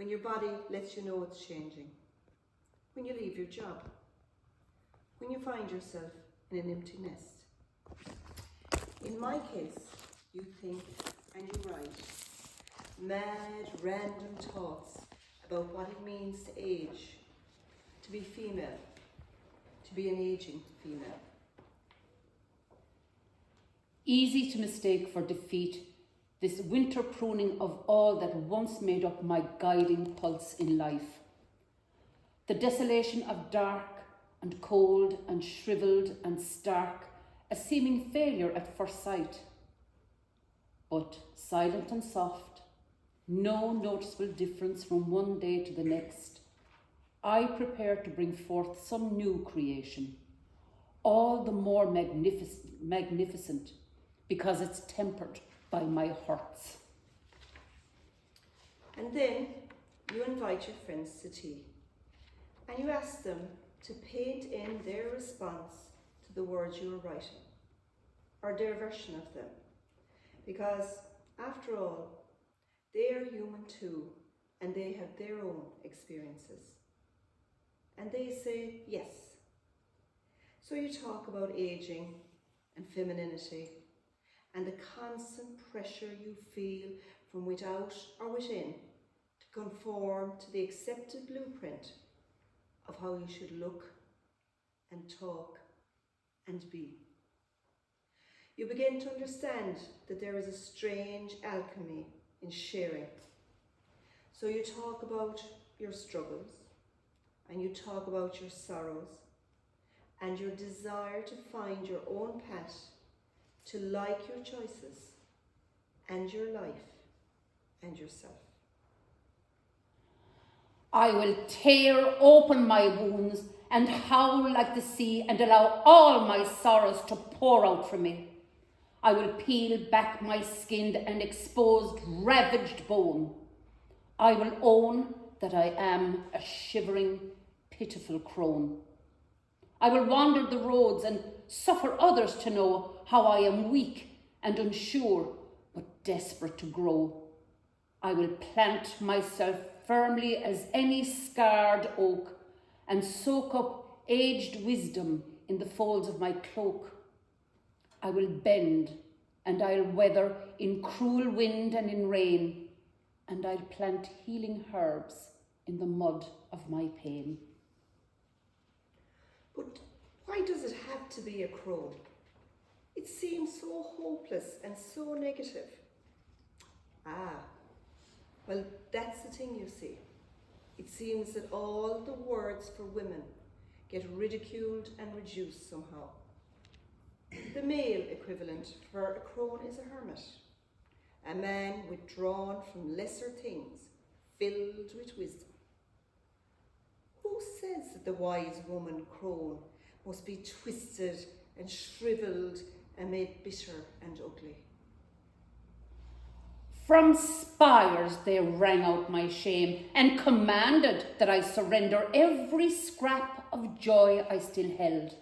when your body lets you know it's changing, when you leave your job, when you find yourself in an empty nest. In my case, you think and you write mad, random thoughts about what it means to age, to be female, to be an aging female. Easy to mistake for defeat, this winter pruning of all that once made up my guiding pulse in life. The desolation of dark and cold and shrivelled and stark, a seeming failure at first sight. But silent and soft, no noticeable difference from one day to the next, I prepare to bring forth some new creation, all the more magnificent because it's tempered by my hurts. And then you invite your friends to tea, and you ask them to paint in their response to the words you are writing, or their version of them, because after all, they are human too, and they have their own experiences. And they say yes. So you talk about aging and femininity and the constant pressure you feel from without or within to conform to the accepted blueprint of how you should look and talk and be. You begin to understand that there is a strange alchemy in sharing. So you talk about your struggles, and you talk about your sorrows, and your desire to find your own path, to like your choices, and your life, and yourself. I will tear open my wounds and howl like the sea and allow all my sorrows to pour out from me. I will peel back my skinned and exposed, ravaged bone. I will own that I am a shivering, pitiful crone. I will wander the roads and suffer others to know how I am weak and unsure, but desperate to grow. I will plant myself firmly as any scarred oak and soak up aged wisdom in the folds of my cloak. I will bend and I'll weather in cruel wind and in rain, and I'll plant healing herbs in the mud of my pain. But why does it have to be a crone? It seems so hopeless and so negative. Well, that's the thing, you see. It seems that all the words for women get ridiculed and reduced somehow. The male equivalent for a crone is a hermit, a man withdrawn from lesser things, filled with wisdom. Who says that the wise woman crone must be twisted and shriveled and made bitter and ugly? From spires they rang out my shame and commanded that I surrender every scrap of joy I still held.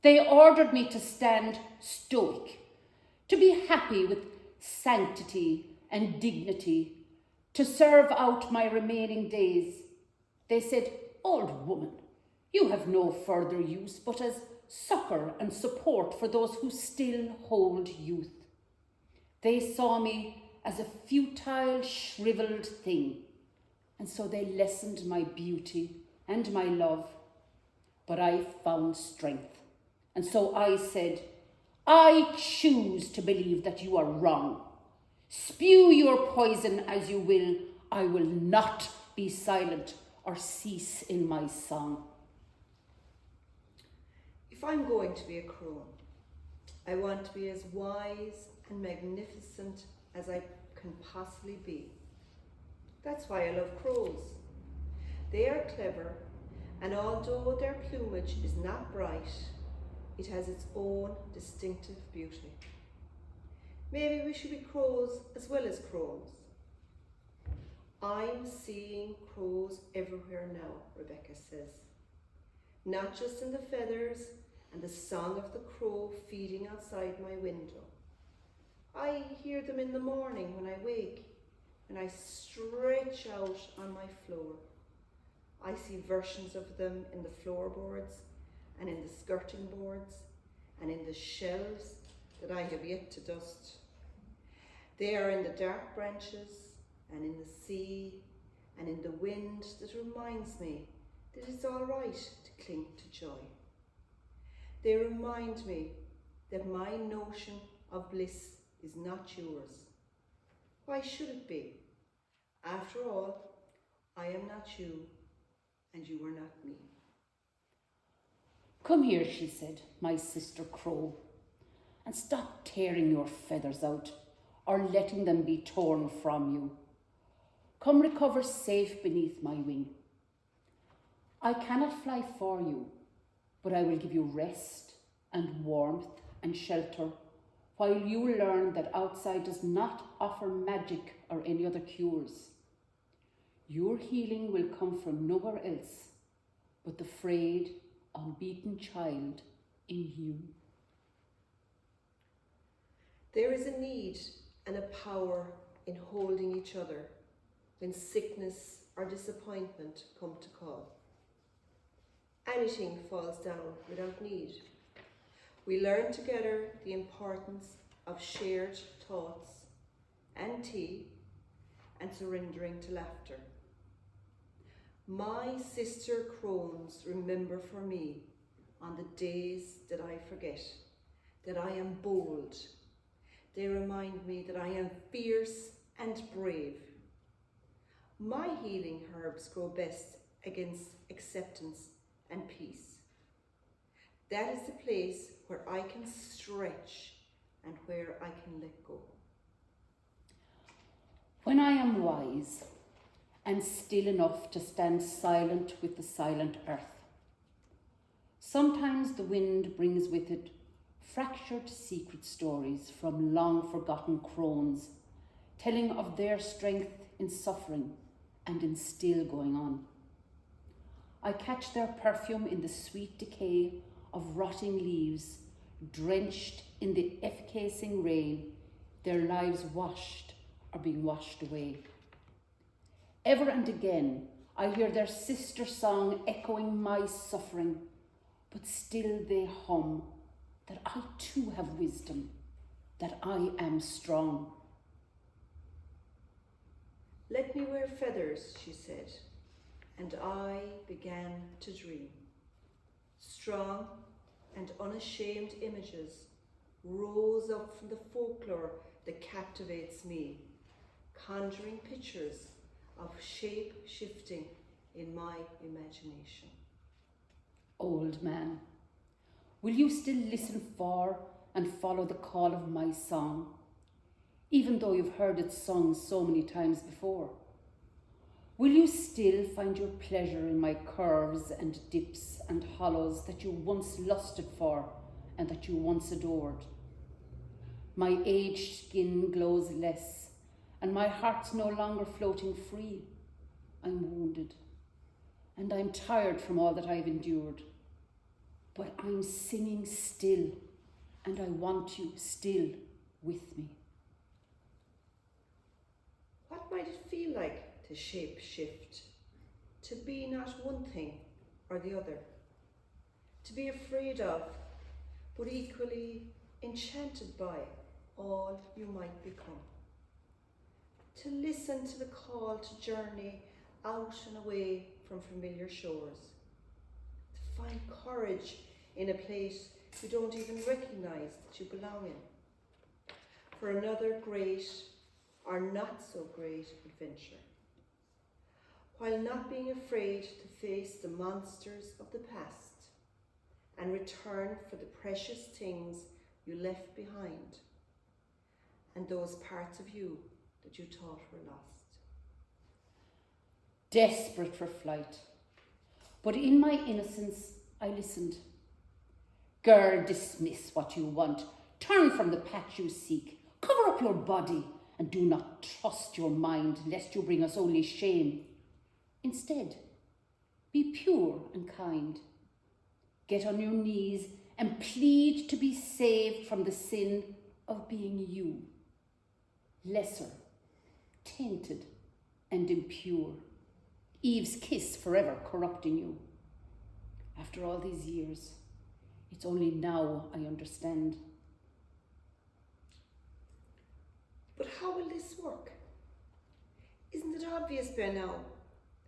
They ordered me to stand stoic, to be happy with sanctity and dignity, to serve out my remaining days. They said, "Old woman, you have no further use but as succour and support for those who still hold youth." They saw me as a futile, shrivelled thing, and so they lessened my beauty and my love. But I found strength, and so I said, "I choose to believe that you are wrong. Spew your poison as you will, I will not be silent or cease in my song." If I'm going to be a crone, I want to be as wise and magnificent as I can possibly be. That's why I love crows. They are clever, and although their plumage is not bright, it has its own distinctive beauty. Maybe we should be crows as well as crones. I'm seeing crows everywhere now, Rebecca says. Not just in the feathers and the song of the crow feeding outside my window. I hear them in the morning when I wake, when I stretch out on my floor. I see versions of them in the floorboards and in the skirting boards and in the shelves that I have yet to dust. They are in the dark branches and in the sea and in the wind that reminds me that it's all right to cling to joy. They remind me that my notion of bliss is not yours. Why should it be? After all, I am not you, and you are not me. Come here, she said, my sister Crow, and stop tearing your feathers out or letting them be torn from you. Come recover safe beneath my wing. I cannot fly for you, but I will give you rest and warmth and shelter while you learn that outside does not offer magic or any other cures. Your healing will come from nowhere else but the frayed, unbeaten child in you. There is a need and a power in holding each other when sickness or disappointment come to call. Anything falls down without need. We learn together the importance of shared thoughts and tea and surrendering to laughter. My sister Crones remember for me on the days that I forget that I am bold. They remind me that I am fierce and brave. My healing herbs grow best against acceptance and peace. That is the place where I can stretch and where I can let go. When I am wise and still enough to stand silent with the silent earth, sometimes the wind brings with it fractured secret stories from long forgotten crones, telling of their strength in suffering and in still going on. I catch their perfume in the sweet decay of rotting leaves, drenched in the effacing rain, their lives washed or being washed away. Ever and again, I hear their sister song echoing my suffering, but still they hum that I too have wisdom, that I am strong. Let me wear feathers, she said, and I began to dream. Strong and unashamed images rose up from the folklore that captivates me, conjuring pictures of shape shifting in my imagination. Old man, will you still listen for and follow the call of my song, even though you've heard it sung so many times before? Will you still find your pleasure in my curves and dips and hollows that you once lusted for and that you once adored? My aged skin glows less, and my heart's no longer floating free. I'm wounded, and I'm tired from all that I've endured. But I'm singing still, and I want you still with me. What might it feel like to shape shift, to be not one thing or the other, to be afraid of, but equally enchanted by all you might become, to listen to the call to journey out and away from familiar shores, to find courage in a place you don't even recognise that you belong in, for another great or not so great adventure, while not being afraid to face the monsters of the past and return for the precious things you left behind and those parts of you that you thought were lost. Desperate for flight, but in my innocence I listened. Girl, dismiss what you want. Turn from the path you seek. Cover up your body and do not trust your mind lest you bring us only shame. Instead, be pure and kind. Get on your knees and plead to be saved from the sin of being you. Lesser, tainted and impure. Eve's kiss forever corrupting you. After all these years, it's only now I understand. But how will this work? Isn't it obvious by now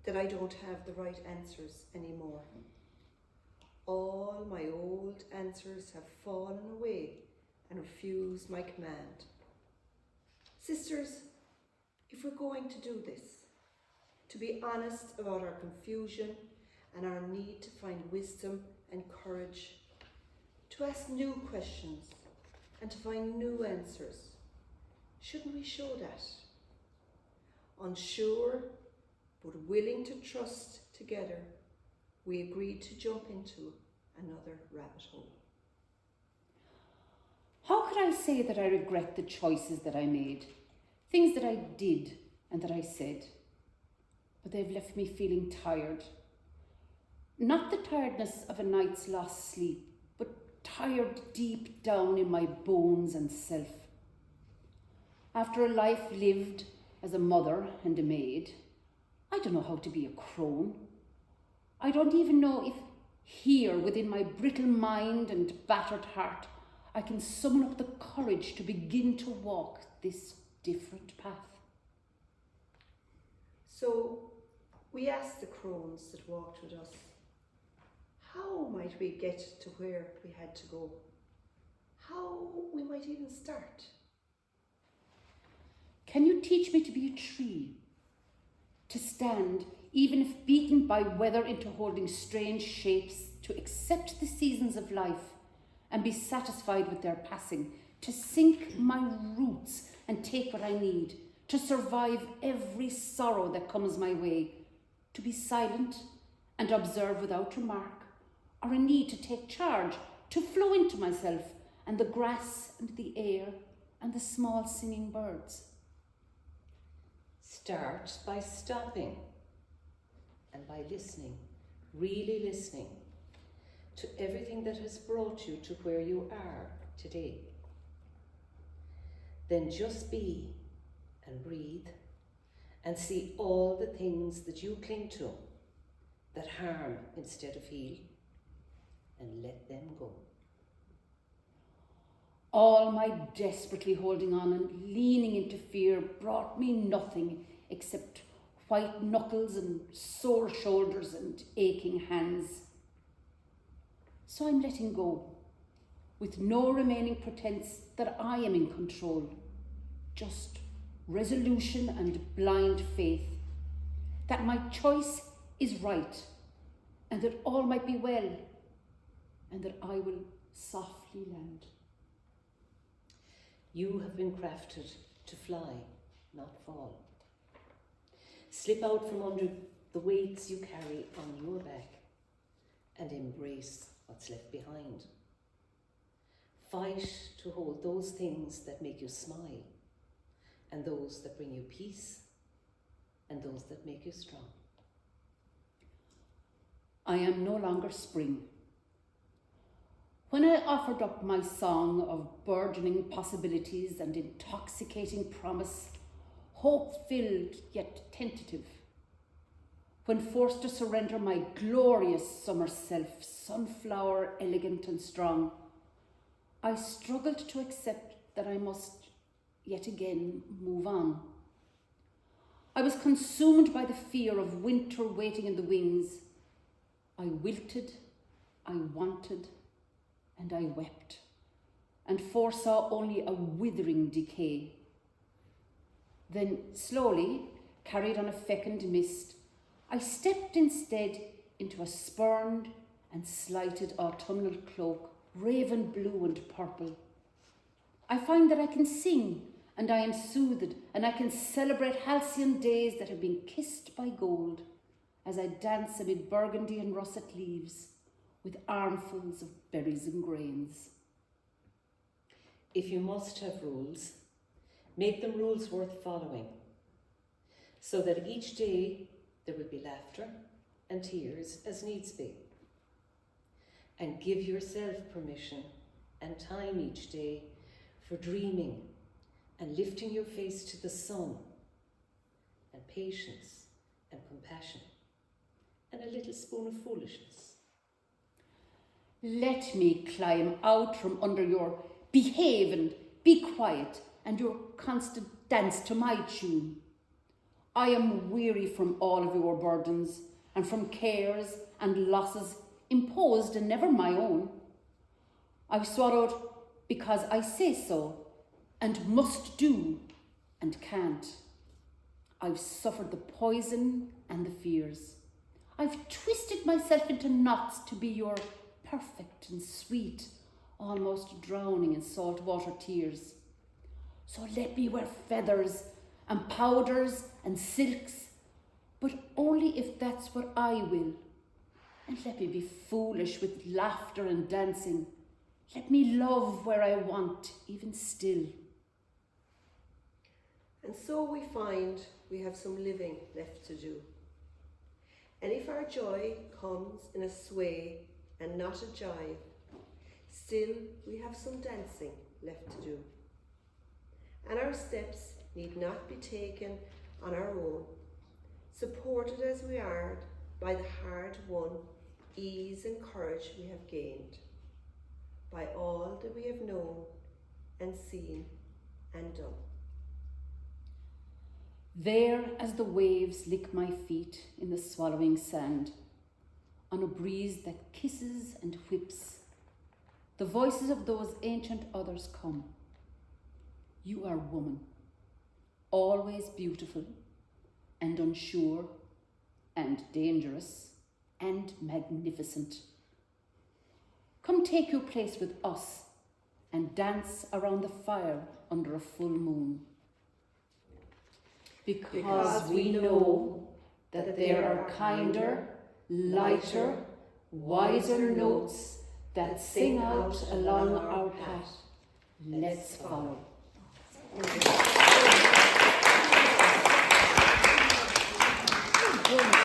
that I don't have the right answers anymore? All my old answers have fallen away and refused my command. Sisters, if we're going to do this, to be honest about our confusion and our need to find wisdom and courage, to ask new questions and to find new answers, shouldn't we show that? Unsure, but willing to trust together, we agreed to jump into another rabbit hole. How could I say that I regret the choices that I made, things that I did and that I said? But they've left me feeling tired. Not the tiredness of a night's lost sleep, but tired deep down in my bones and self. After a life lived as a mother and a maid, I don't know how to be a crone. I don't even know if here, within my brittle mind and battered heart, I can summon up the courage to begin to walk this different path. So we asked the crones that walked with us, how might we get to where we had to go? How we might even start? Can you teach me to be a tree? To stand, even if beaten by weather into holding strange shapes, to accept the seasons of life and be satisfied with their passing, to sink my roots and take what I need, to survive every sorrow that comes my way, to be silent and observe without remark, or a need to take charge, to flow into myself and the grass and the air and the small singing birds. Start by stopping and by listening, really listening to everything that has brought you to where you are today. Then just be and breathe and see all the things that you cling to that harm instead of heal, and let them go. All my desperately holding on and leaning into fear brought me nothing except white knuckles and sore shoulders and aching hands. So I'm letting go, with no remaining pretense that I am in control, just resolution and blind faith, that my choice is right, and that all might be well, and that I will softly land. You have been crafted to fly, not fall. Slip out from under the weights you carry on your back and embrace what's left behind. Fight to hold those things that make you smile, and those that bring you peace, and those that make you strong. I am no longer spring. When I offered up my song of burgeoning possibilities and intoxicating promise, hope-filled yet tentative, when forced to surrender my glorious summer self, sunflower, elegant and strong, I struggled to accept that I must yet again move on. I was consumed by the fear of winter waiting in the wings. I wilted, I wanted, and I wept, and foresaw only a withering decay. Then slowly, carried on a fecund mist, I stepped instead into a spurned and slighted autumnal cloak, raven blue and purple. I find that I can sing, and I am soothed, and I can celebrate halcyon days that have been kissed by gold, as I dance amid burgundy and russet leaves, with armfuls of berries and grains. If you must have rules, make them rules worth following, so that each day there will be laughter and tears as needs be. And give yourself permission and time each day for dreaming and lifting your face to the sun and patience and compassion and a little spoon of foolishness. Let me climb out from under your behave and be quiet and your constant dance to my tune. I am weary from all of your burdens and from cares and losses imposed and never my own. I've swallowed because I say so and must do and can't. I've suffered the poison and the fears. I've twisted myself into knots to be your perfect and sweet, almost drowning in salt water tears. So let me wear feathers and powders and silks, but only if that's what I will. And let me be foolish with laughter and dancing. Let me love where I want, even still. And so we find we have some living left to do. And if our joy comes in a sway and not a jive, still we have some dancing left to do. And our steps need not be taken on our own, supported as we are by the hard-won ease and courage we have gained, by all that we have known and seen and done. There as the waves lick my feet in the swallowing sand, on a breeze that kisses and whips, the voices of those ancient others come. You are woman, always beautiful and unsure and dangerous and magnificent. Come take your place with us and dance around the fire under a full moon. Because we know that there are kinder, lighter, wiser notes that sing out along our path. Let's follow.